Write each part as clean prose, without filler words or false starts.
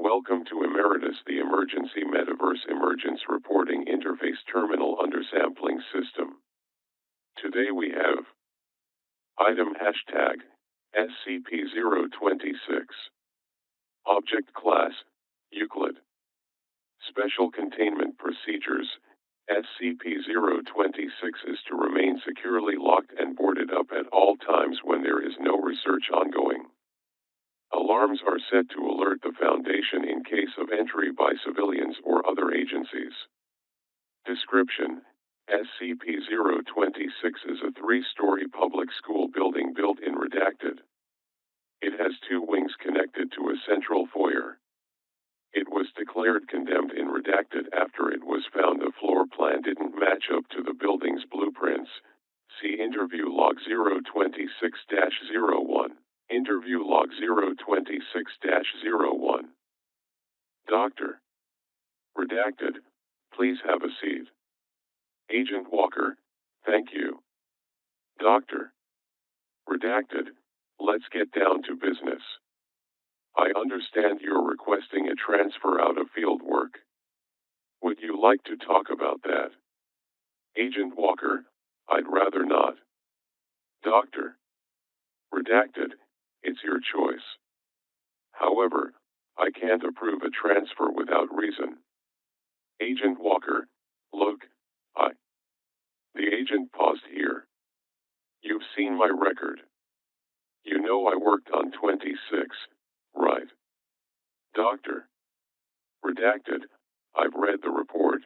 Welcome to Emeritus, the Emergency Metaverse Emergence Reporting Interface Terminal Undersampling System. Today we have item hashtag SCP-026. Object class Euclid. Special containment procedures. SCP-026 is to remain securely locked and boarded up at all times when there is no research ongoing. Alarms are set to alert the Foundation in case of entry by civilians or other agencies. Description: SCP-026 is a 3-story public school building built in Redacted. It has 2 wings connected to a central foyer. It was declared condemned in Redacted after it was found the floor plan didn't match up to the building's blueprints. See Interview Log 026-01. Interview Log 026-01. Doctor. Redacted. Please have a seat. Agent Walker. Thank you. Doctor. Redacted. Let's get down to business. I understand you're requesting a transfer out of field work. Would you like to talk about that? Agent Walker. I'd rather not. Doctor. Redacted. It's your choice. However, I can't approve a transfer without reason. Agent Walker. Look, The agent paused here. You've seen my record. You know I worked on 26, right? Doctor. Redacted. I've read the report.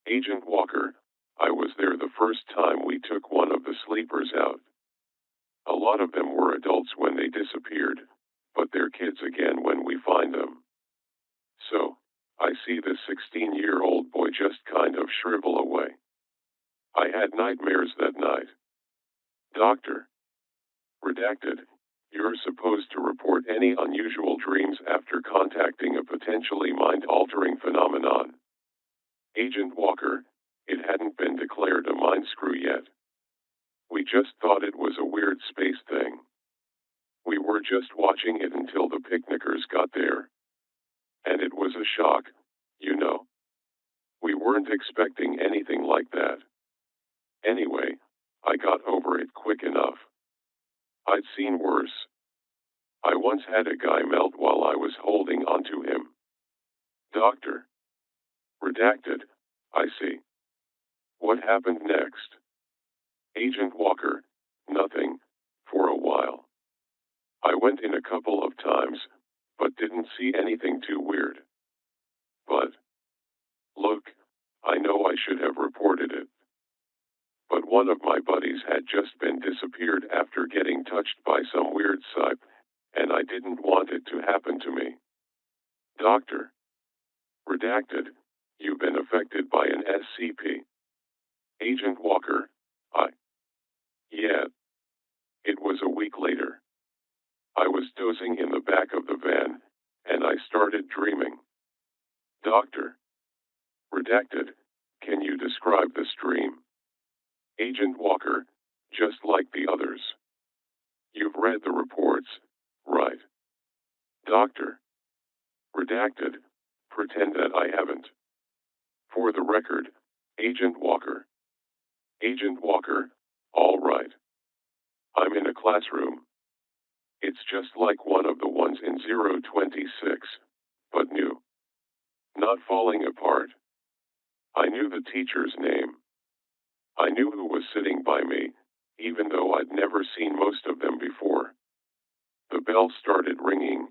Agent Walker. I was there the first time we took one of the sleepers out. A lot of them were adults when they disappeared, but they're kids again when we find them. So, I see this 16-year-old boy just kind of shrivel away. I had nightmares that night. Doctor. Redacted. You're supposed to report any unusual dreams after contacting a potentially mind-altering phenomenon. Agent Walker. It hadn't been declared a mind screw yet. We just thought it was a weird space thing. We were just watching it until the picnickers got there. And it was a shock, you know. We weren't expecting anything like that. Anyway, I got over it quick enough. I'd seen worse. I once had a guy melt while I was holding onto him. Doctor. Redacted. I see. What happened next? Agent Walker. Nothing, for a while. I went in a couple of times, but didn't see anything too weird. But, look, I know I should have reported it. But one of my buddies had just been disappeared after getting touched by some weird psyp, and I didn't want it to happen to me. Doctor. Redacted. You've been affected by an SCP. Agent Walker. Yeah. It was a week later. I was dozing in the back of the van, and I started dreaming. Doctor. Redacted. Can you describe this dream? Agent Walker. Just like the others. You've read the reports, right? Doctor. Redacted. Pretend that I haven't. For the record, Agent Walker. Agent Walker. All right. I'm in a classroom. It's just like one of the ones in 026, but new. Not falling apart. I knew the teacher's name. I knew who was sitting by me, even though I'd never seen most of them before. The bell started ringing,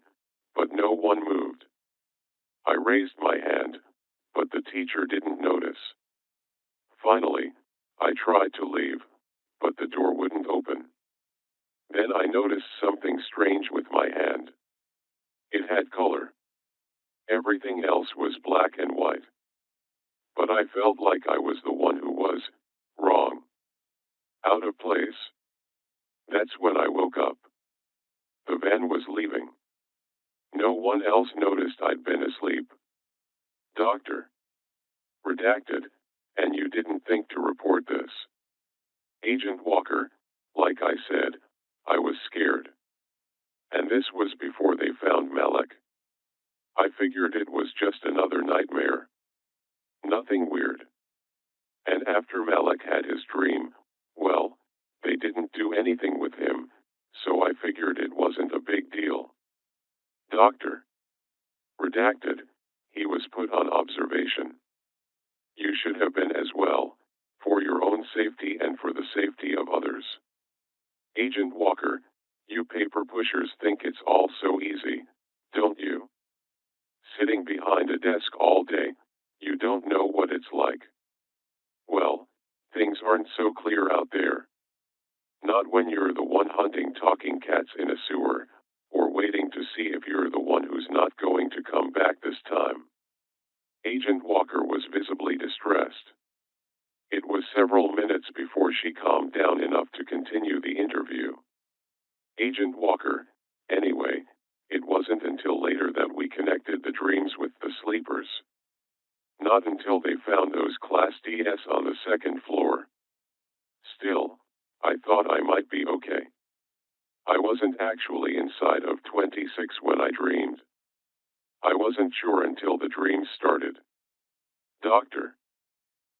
but no one moved. I raised my hand, but the teacher didn't notice. Finally, I tried to leave, but the door wouldn't open. Then I noticed something strange with my hand. It had color. Everything else was black and white. But I felt like I was the one who was wrong. Out of place. That's when I woke up. The van was leaving. No one else noticed I'd been asleep. Doctor. Redacted. And you didn't think to report this. Agent Walker. Like I said, I was scared. And this was before they found Malik. I I figured it was just another nightmare. Nothing weird. And after Malik had his dream, well, they didn't do anything with him, so I figured it wasn't a big deal. Doctor. Redacted. He was put on observation. You should have been as well, for your own safety and for the safety of others. Agent Walker, you paper pushers think it's all so easy, don't you? Sitting behind a desk all day, you don't know what it's like. Well, things aren't so clear out there. Not when you're the one hunting talking cats in a sewer, or waiting to see if you're the one who's not going to come back this time. Agent Walker was visibly distressed. It was several minutes before she calmed down enough to continue the interview. Agent Walker, anyway, it wasn't until later that we connected the dreams with the sleepers. Not until they found those Class DS on the second floor. Still, I thought I might be okay. I wasn't actually inside of 26 when I dreamed. I wasn't sure until the dream started. Doctor.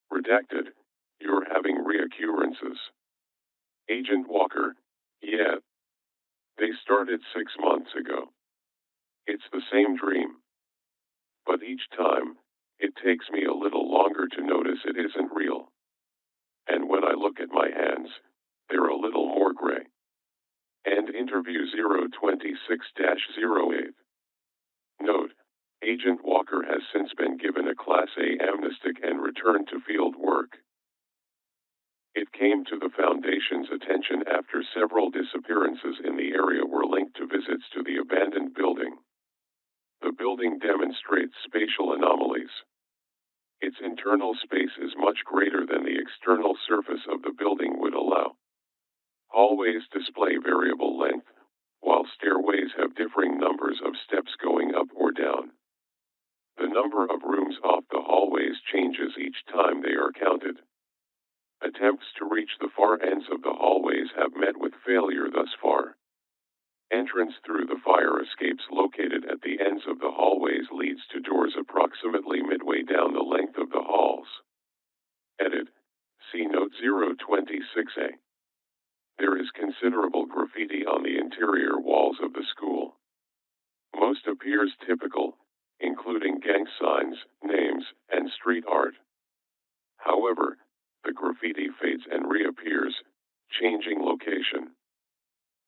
Redacted. You're having reoccurrences. Agent Walker. Yeah. They started 6 months ago. It's the same dream. But each time, it takes me a little longer to notice it isn't real. And when I look at my hands, they're a little more gray. End interview 026-08. Note, Agent Walker has since been given a Class A amnestic and returned to field work. It came to the Foundation's attention after several disappearances in the area were linked to visits to the abandoned building. The building demonstrates spatial anomalies. Its internal space is much greater than the external surface of the building would allow. Hallways display variable length, while stairways have differing numbers of steps going up or down. The number of rooms off the hallways changes each time they are counted. Attempts to reach the far ends of the hallways have met with failure thus far. Entrance through the fire escapes located at the ends of the hallways leads to doors approximately midway down the length of the halls. Edit. See Note 026A. There is considerable graffiti on the interior walls of the school. Most appears typical, including gang signs, names, and street art. However, the graffiti fades and reappears, changing location.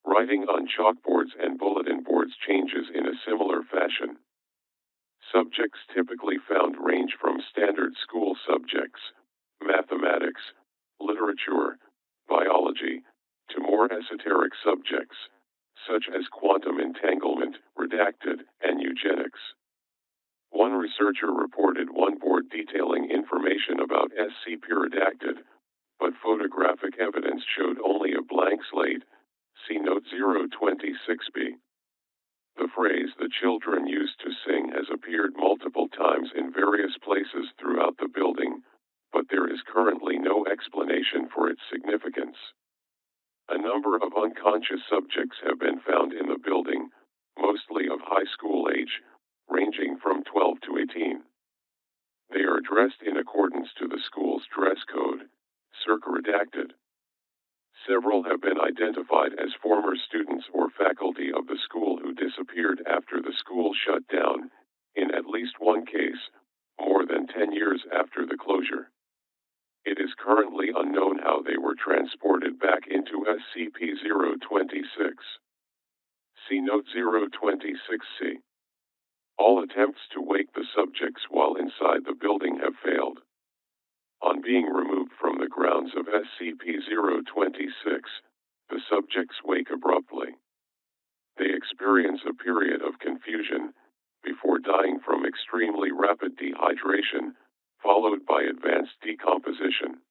Writing on chalkboards and bulletin boards changes in a similar fashion. Subjects typically found range from standard school subjects, mathematics, literature, biology, to more esoteric subjects, such as quantum entanglement, redacted, and eugenics. One researcher reported one board detailing information about SCP redacted, but photographic evidence showed only a blank slate. See Note 026B. The phrase "the children used to sing" has appeared multiple times in various places throughout the building, but there is currently no explanation for its significance. A number of unconscious subjects have been found in the building, mostly of high school age, ranging from 12 to 18. They are dressed in accordance to the school's dress code, circa redacted. Several have been identified as former students or faculty of the school who disappeared after the school shut down, in at least one case, more than 10 years after the closure. It is currently unknown how they were transported back into SCP-026. See Note 026C. All attempts to wake the subjects while inside the building have failed. On being removed from the grounds of SCP-026, the subjects wake abruptly. They experience a period of confusion, before dying from extremely rapid dehydration, followed by advanced decomposition.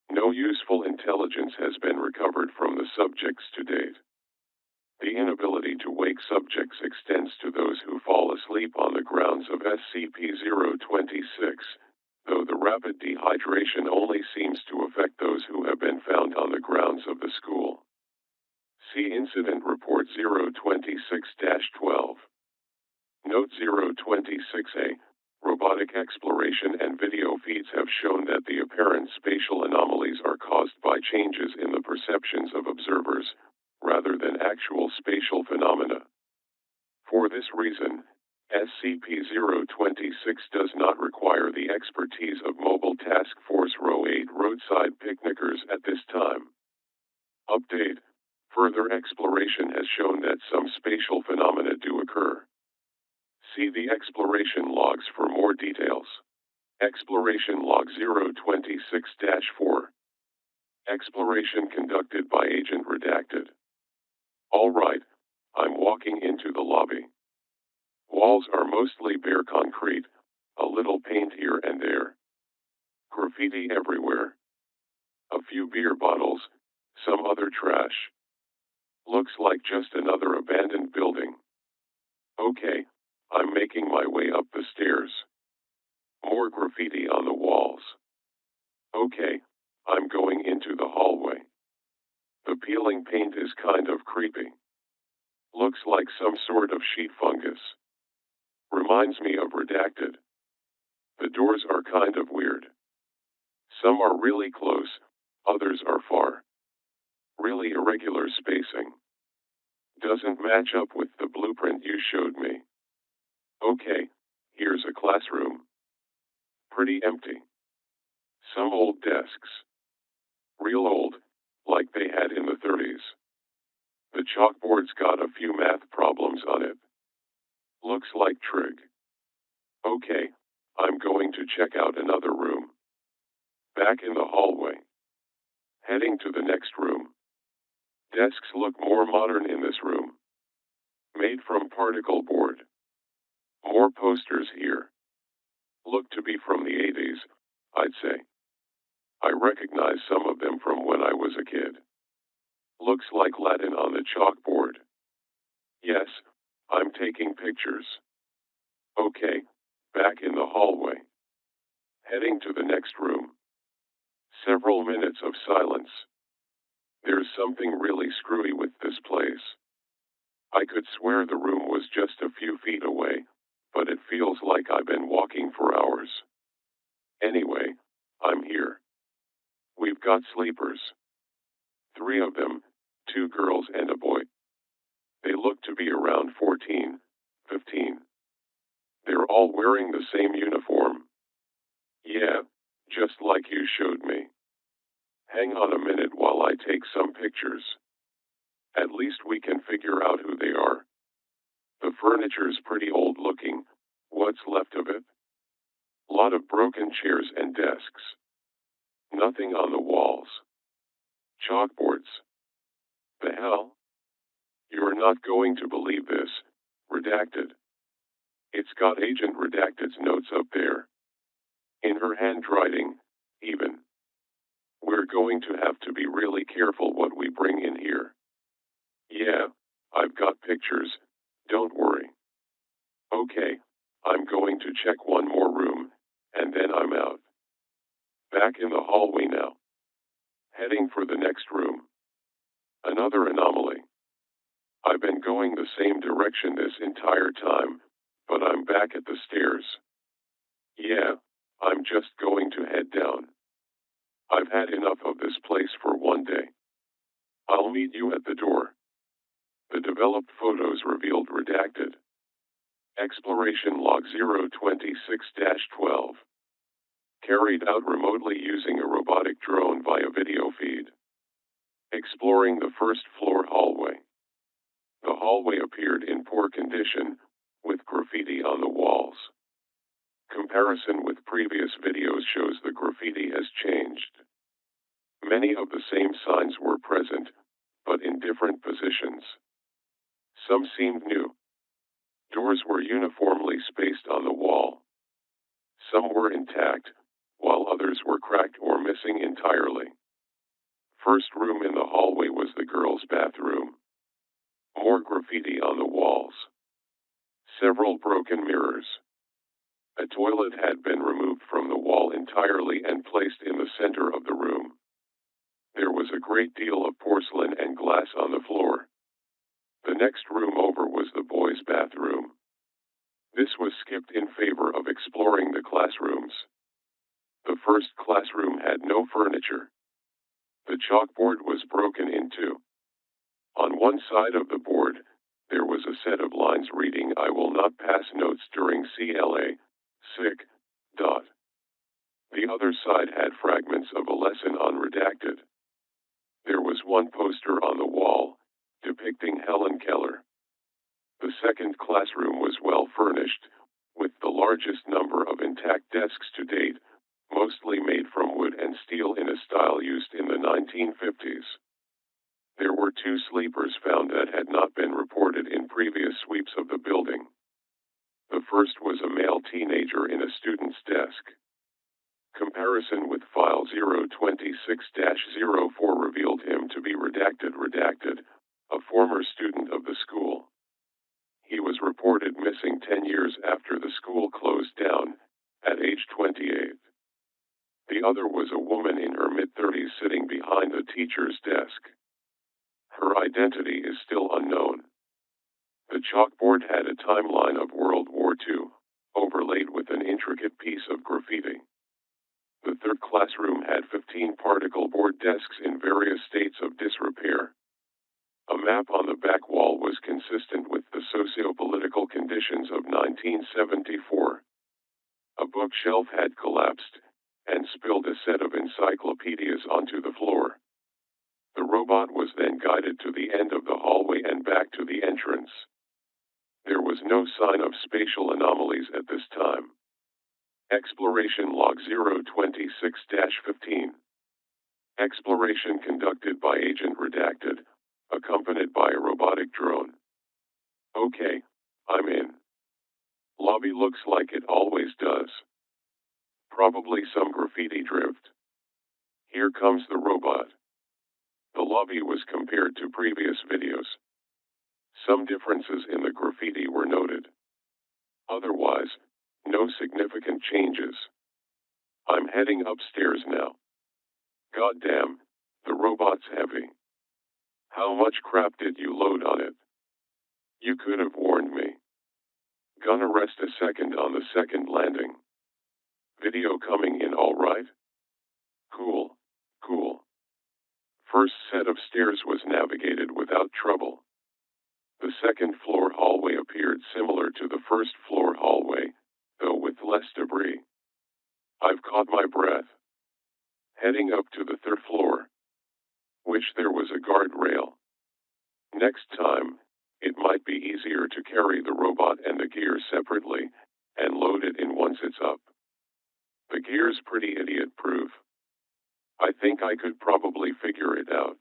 No useful intelligence has been recovered from the subjects to date. The inability to wake subjects extends to those who fall asleep on the grounds of SCP-026, though the rapid dehydration only seems to affect those who have been found on the grounds of the school. See Incident Report 026-12. Note 026A, robotic exploration and video feeds have shown that the apparent spatial anomalies are caused by changes in the perceptions of observers, rather than actual spatial phenomena. For this reason, SCP-026 does not require the expertise of Mobile Task Force Row 8 roadside picnickers at this time. Update: further exploration has shown that some spatial phenomena do occur. See the exploration logs for more details. Exploration Log 026-4. Exploration conducted by Agent Redacted. All right, I'm walking into the lobby. Walls are mostly bare concrete, a little paint here and there. Graffiti everywhere. A few beer bottles, some other trash. Looks like just another abandoned building. Okay, I'm making my way up the stairs. More graffiti on the walls. Okay, I'm going into the hallway. The peeling paint is kind of creepy. Looks like some sort of sheet fungus. Reminds me of Redacted. The doors are kind of weird. Some are really close, others are far. Really irregular spacing. Doesn't match up with the blueprint you showed me. Okay, here's a classroom. Pretty empty. Some old desks. Real old, like they had in the 30s. The chalkboard's got a few math problems on it. Looks like trig. Okay, I'm going to check out another room. Back in the hallway. Heading to the next room. Desks look more modern in this room. Made from particle board. More posters here. Look to be from the 80s, I'd say. I recognize some of them from when I was a kid. Looks like Latin on the chalkboard. Yes, I'm taking pictures. Okay, back in the hallway. Heading to the next room. Several minutes of silence. There's something really screwy with this place. I could swear the room was just a few feet away, but it feels like I've been walking for hours. Anyway, I'm here. We've got sleepers. 3 of them, 2 girls and a boy. They look to be around 14, 15. They're all wearing the same uniform. Yeah, just like you showed me. Hang on a minute while I take some pictures. At least we can figure out who they are. The furniture's pretty old looking. What's left of it? Lot of broken chairs and desks. Nothing on the walls. Chalkboards. The hell? You're not going to believe this. Redacted. It's got Agent Redacted's notes up there. In her handwriting, even. We're going to have to be really careful what we bring in here. Yeah, I've got pictures, don't worry. Okay, I'm going to check one more room, and then I'm out. Back in the hallway now. Heading for the next room. Another anomaly. I've been going the same direction this entire time, but I'm back at the stairs. Yeah, I'm just going to head down. I've had enough of this place for one day. I'll meet you at the door. The developed photos revealed Redacted. Exploration Log 026-12. Carried out remotely using a robotic drone via video feed. Exploring the first floor hallway. The hallway appeared in poor condition, with graffiti on the walls. Comparison with previous videos shows the graffiti has changed. Many of the same signs were present, but in different positions. Some seemed new. Doors were uniformly spaced on the wall. Some were intact, while others were cracked or missing entirely. First room in the hallway was the girls' bathroom. More graffiti on the walls. Several broken mirrors. A toilet had been removed from the wall entirely and placed in the center of the room. There was a great deal of porcelain and glass on the floor. The next room over was the boys' bathroom. This was skipped in favor of exploring the classrooms. The first classroom had no furniture. The chalkboard was broken in two. On one side of the board, there was a set of lines reading, "I will not pass notes during CLA, sick, ... The other side had fragments of a lesson on redacted. There was one poster on the wall, depicting Helen Keller. The second classroom was well furnished, with the largest number of intact desks to date, mostly made from wood and steel in a style used in the 1950s. There were 2 sleepers found that had not been reported in previous sweeps of the building. The first was a male teenager in a student's desk. Comparison with file 026-04 revealed him to be redacted, a former student of the school. He was reported missing 10 years after the school closed down, at age 28. The other was a woman in her mid-30s sitting behind a teacher's desk. Her identity is still unknown. The chalkboard had a timeline of World War II, overlaid with an intricate piece of graffiti. The third classroom had 15 particle board desks in various states of disrepair. A map on the back wall was consistent with the socio-political conditions of 1974. A bookshelf had collapsed, and spilled a set of encyclopedias onto the floor. The robot was then guided to the end of the hallway and back to the entrance. There was no sign of spatial anomalies at this time. Exploration Log 026-15. Exploration conducted by Agent Redacted, accompanied by a robotic drone. Okay, I'm in. Lobby looks like it always does. Probably some graffiti drift. Here comes the robot. The lobby was compared to previous videos. Some differences in the graffiti were noted. Otherwise, no significant changes. I'm heading upstairs now. Goddamn, the robot's heavy. How much crap did you load on it? You could have warned me. Gonna rest a second on the second landing. Video coming in all right? Cool. First set of stairs was navigated without trouble. The second floor hallway appeared similar to the first floor hallway, though with less debris. I've caught my breath. Heading up to the third floor. Wish there was a guardrail. Next time, it might be easier to carry the robot and the gear separately, and load it in once it's up. The gear's pretty idiot-proof. I think I could probably figure it out.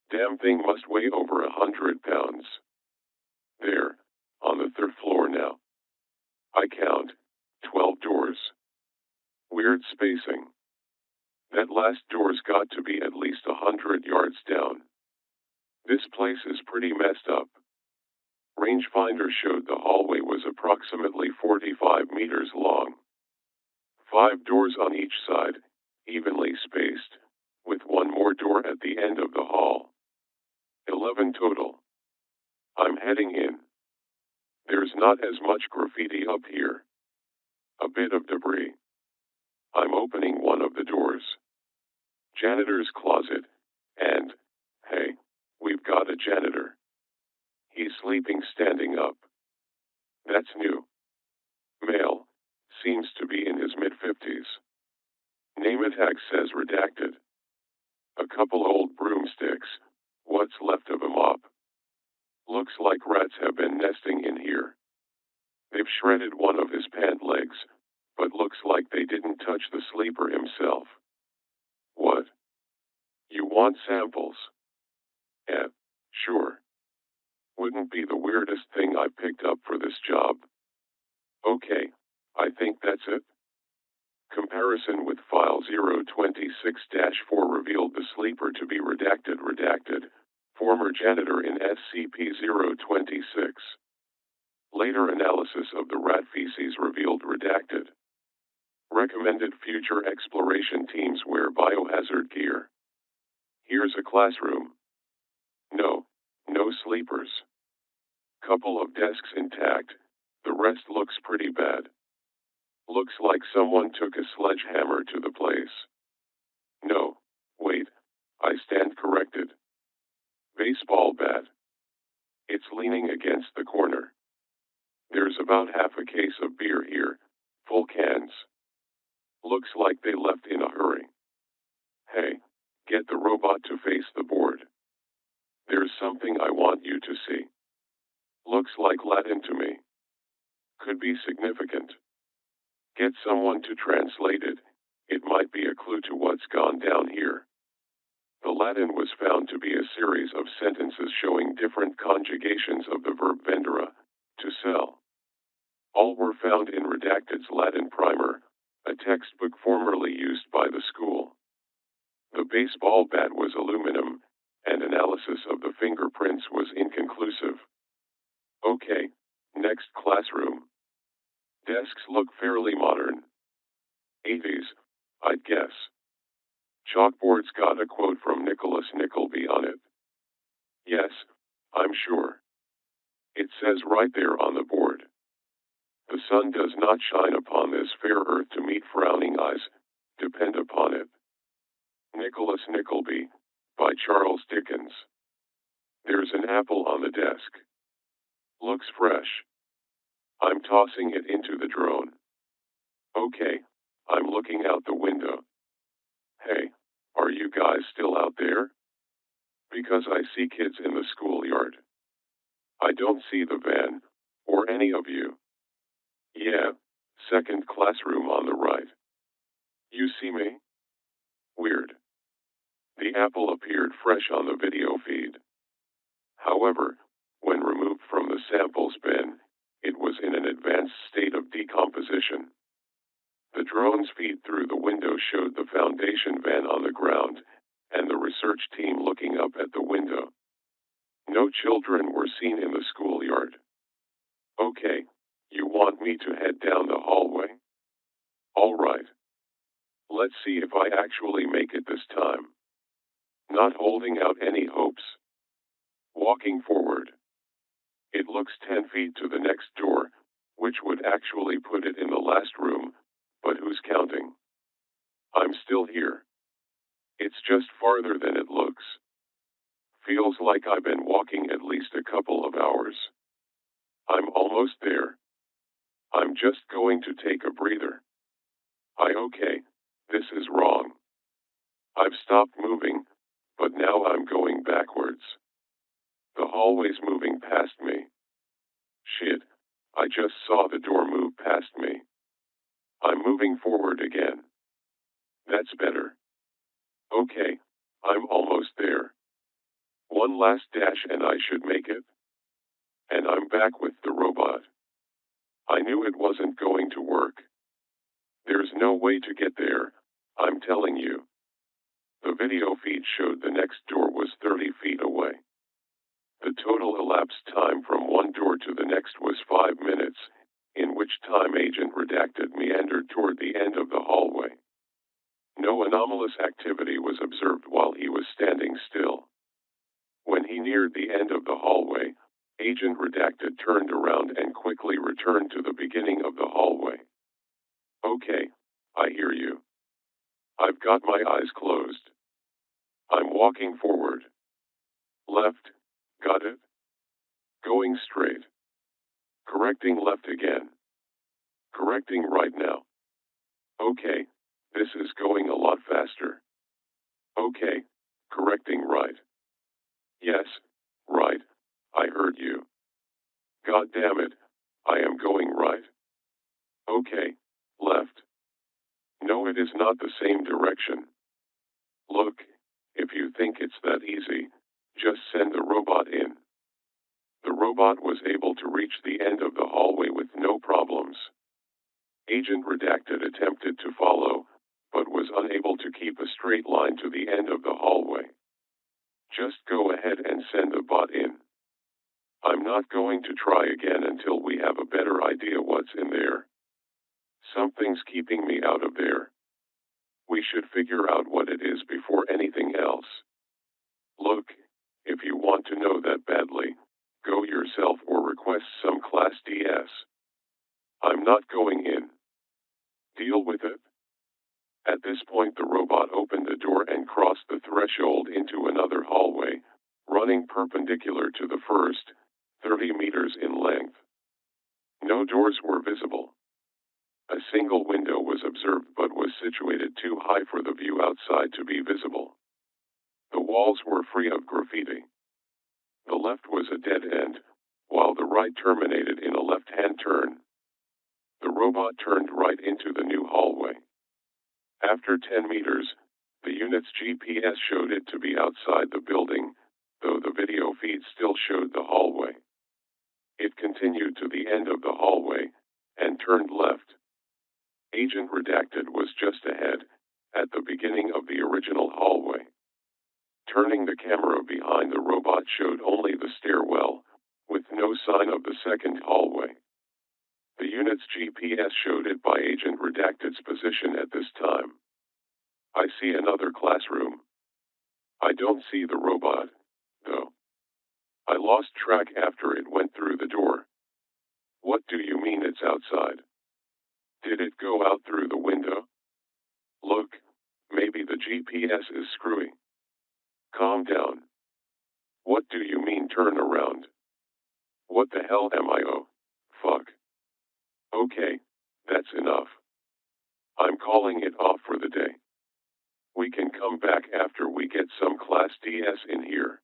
Damn thing must weigh over 100 pounds. There, on the third floor now. I count 12 doors. Weird spacing. That last door's got to be at least 100 yards down. This place is pretty messed up. Rangefinder showed the hallway was approximately 45 meters long. 5 doors on each side, evenly spaced, with one more door at the end of the hall. 11 total. I'm heading in. There's not as much graffiti up here. A bit of debris. I'm opening one of the doors. Janitor's closet, and, hey, we've got a janitor. He's sleeping standing up. That's new. Male, seems to be in his mid-50s. Name tag says redacted. A couple old broomsticks, what's left of a mop. Looks like rats have been nesting in here. They've shredded one of his pant legs, but looks like they didn't touch the sleeper himself. What? You want samples? Yeah, sure. Wouldn't be the weirdest thing I picked up for this job. Okay, I think that's it. Comparison with file 026-4 revealed the sleeper to be redacted, former janitor in SCP-026. Later analysis of the rat feces revealed redacted. Recommended future exploration teams wear biohazard gear. Here's a classroom. No sleepers. Couple of desks intact, The rest looks pretty bad. Looks like someone took a sledgehammer to the place. No, wait, I stand corrected. Baseball bat. It's leaning against the corner. There's about half a case of beer here, full cans. Looks like they left in a hurry. Hey, get the robot to face the board. There's something I want you to see. Looks like Latin to me. Could be significant. Get someone to translate it. It might be a clue to what's gone down here. The Latin was found to be a series of sentences showing different conjugations of the verb vendere, to sell. All were found in Redacted's Latin primer, a textbook formerly used by the school. The baseball bat was aluminum, and analysis of the fingerprints was inconclusive. Okay, next classroom. Desks look fairly modern. 80s, I'd guess. Chalkboard's got a quote from Nicholas Nickleby on it. Yes, I'm sure. It says right there on the board. The sun does not shine upon this fair earth to meet frowning eyes, depend upon it. Nicholas Nickleby, by Charles Dickens. There's an apple on the desk. Looks fresh. I'm tossing it into the drone. Okay, I'm looking out the window. Hey, are you guys still out there? Because I see kids in the schoolyard. I don't see the van, or any of you. Yeah, second classroom on the right. You see me? Weird. The apple appeared fresh on the video feed. However, when removed from the samples bin, it was in an advanced state of decomposition. The drone's feed through the window showed the foundation van on the ground, and the research team looking up at the window. No children were seen in the schoolyard. Okay, you want me to head down the hallway? All right. Let's see if I actually make it this time. Not holding out any hopes. Walking forward. It looks 10 feet to the next door, which would actually put it in the last room, but who's counting? I'm still here. It's just farther than it looks. Feels like I've been walking at least a couple of hours. I'm almost there. I'm just going to take a breather. Okay, this is wrong. I've stopped moving, but now I'm going backwards. The hallway's moving past me. Shit, I just saw the door move past me. I'm moving forward again. That's better. Okay, I'm almost there. One last dash and I should make it. And I'm back with the robot. I knew it wasn't going to work. There's no way to get there, I'm telling you. The video feed showed the next door was 30 feet away. The total elapsed time from one door to the next was 5 minutes, in which time Agent Redacted meandered toward the end of the hallway. No anomalous activity was observed while he was standing still. When he neared the end of the hallway, Agent Redacted turned around and quickly returned to the beginning of the hallway. Okay, I hear you. I've got my eyes closed. I'm walking forward. Left, got it? Going straight. Correcting left again. Correcting right now. Okay, this is going a lot faster. Okay, correcting right. Yes, right, I heard you. God damn it, I am going right. Okay, left. No, it is not the same direction. Look, if you think it's that easy, just send the robot in. The robot was able to reach the end of the hallway with no problems. Agent Redacted attempted to follow, but was unable to keep a straight line to the end of the hallway. Just go ahead and send the bot in. I'm not going to try again until we have a better idea what's in there. Something's keeping me out of there. We should figure out what it is before anything else. Look, if you want to know that badly, go yourself or request some Class DS. I'm not going in. Deal with it. At this point, the robot opened the door and crossed the threshold into another hallway, running perpendicular to the first, 30 meters in length. No doors were visible. A single window was observed but was situated too high for the view outside to be visible. The walls were free of graffiti. The left was a dead end, while the right terminated in a left-hand turn. The robot turned right into the new hallway. After 10 meters, the unit's GPS showed it to be outside the building, though the video feed still showed the hallway. It continued to the end of the hallway, and turned left. Agent Redacted was just ahead, at the beginning of the original hallway. Turning the camera behind the robot showed only the stairwell, with no sign of the second hallway. The unit's GPS showed it by Agent Redacted's position at this time. I see another classroom. I don't see the robot, though. I lost track after it went through the door. What do you mean it's outside? Did it go out through the window? Look, maybe the GPS is screwy. Calm down. What do you mean turn around? What the hell am I? Oh, fuck. Okay, that's enough. I'm calling it off for the day. We can come back after we get some Class DS in here.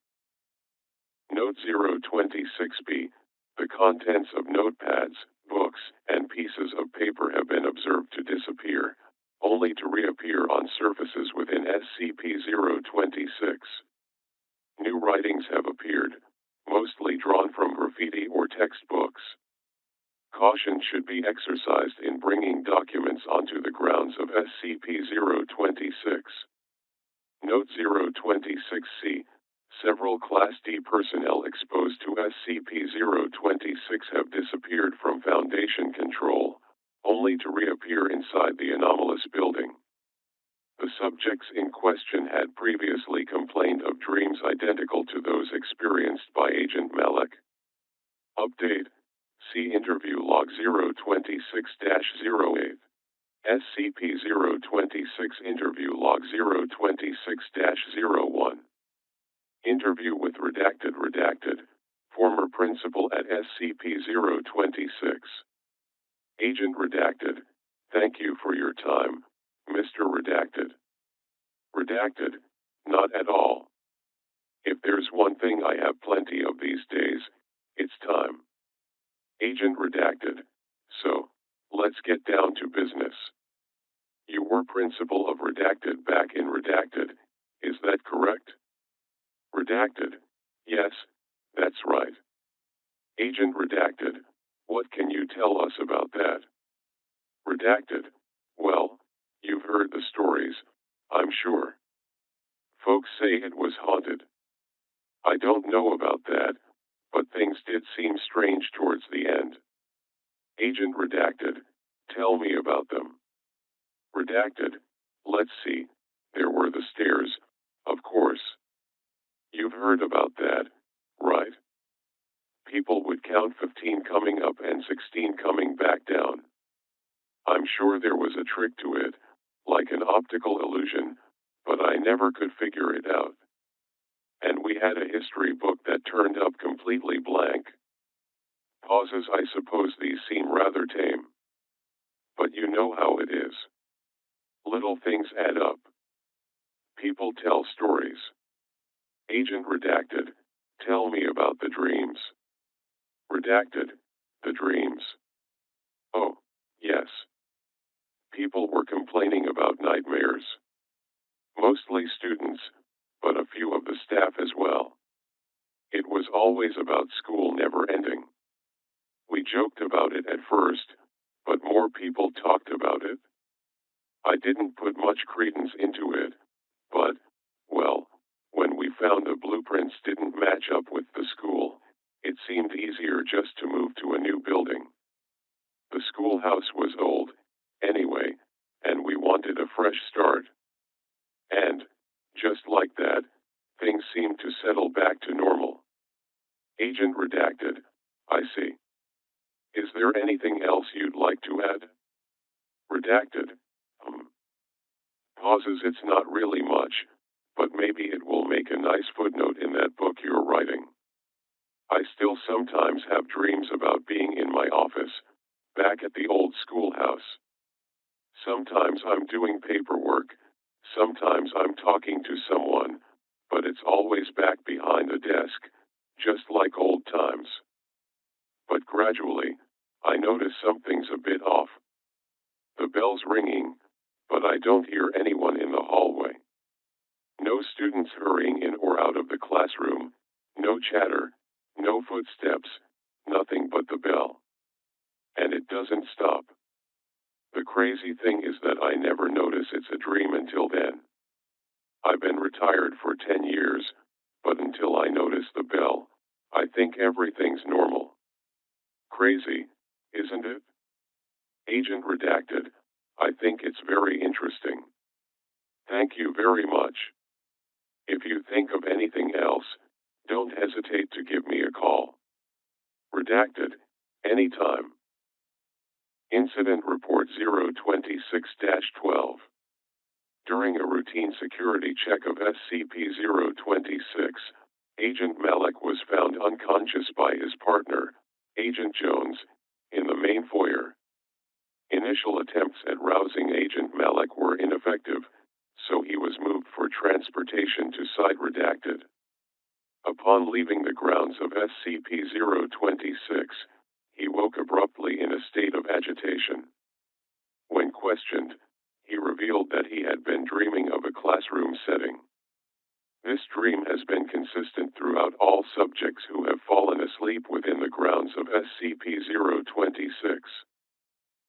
Note 026B. The contents of notepads, books, and pieces of paper have been observed to disappear, only to reappear on surfaces within SCP-026. New writings have appeared, mostly drawn from graffiti or textbooks. Caution should be exercised in bringing documents onto the grounds of SCP-026. Note 026C. Several Class D personnel exposed to SCP-026 have disappeared from Foundation control, only to reappear inside the anomalous building. The subjects in question had previously complained of dreams identical to those experienced by Agent Malik. Update. See Interview Log 026-08. SCP-026 Interview Log 026-01. Interview with Redacted, former principal at SCP-026. Agent Redacted, thank you for your time, Mr. Redacted. Redacted, not at all. If there's one thing I have plenty of these days, it's time. Agent Redacted, so, let's get down to business. You were principal of Redacted back in Redacted, is that correct? Redacted, yes, that's right. Agent Redacted, what can you tell us about that? Redacted, well, you've heard the stories, I'm sure. Folks say it was haunted. I don't know about that, but things did seem strange towards the end. Agent Redacted, tell me about them. Redacted, let's see, there were the stairs, of course. You've heard about that, right? People would count 15 coming up and 16 coming back down. I'm sure there was a trick to it, like an optical illusion, but I never could figure it out. And we had a history book that turned up completely blank. Pauses. I suppose these seem rather tame. But you know how it is. Little things add up. People tell stories. Agent Redacted, tell me about the dreams. Redacted, the dreams. Oh, yes. People were complaining about nightmares. Mostly students, but a few of the staff as well. It was always about school never ending. We joked about it at first, but more people talked about it. I didn't put much credence into it, but, well, when we found the blueprints didn't match up with the school, it seemed easier just to move to a new building. The schoolhouse was old, anyway, and we wanted a fresh start. And, just like that, things seemed to settle back to normal. Agent Redacted, I see. Is there anything else you'd like to add? Redacted. Pauses. It's not really much, but maybe it will make a nice footnote in that book you're writing. I still sometimes have dreams about being in my office, back at the old schoolhouse. Sometimes I'm doing paperwork, sometimes I'm talking to someone, but it's always back behind a desk, just like old times. But gradually, I notice something's a bit off. The bell's ringing, but I don't hear anyone in the hallway. No students hurrying in or out of the classroom, no chatter, no footsteps, nothing but the bell. And it doesn't stop. The crazy thing is that I never notice it's a dream until then. I've been retired for 10 years, but until I notice the bell, I think everything's normal. Crazy, isn't it? Agent Redacted, I think it's very interesting. Thank you very much. If you think of anything else, don't hesitate to give me a call. Redacted, anytime. Incident Report 026-12. During a routine security check of SCP-026, Agent Malik was found unconscious by his partner, Agent Jones, in the main foyer. Initial attempts at rousing Agent Malik were ineffective, so he was moved for transportation to Site Redacted. Upon leaving the grounds of SCP-026, he woke abruptly in a state of agitation. When questioned, he revealed that he had been dreaming of a classroom setting. This dream has been consistent throughout all subjects who have fallen asleep within the grounds of SCP-026.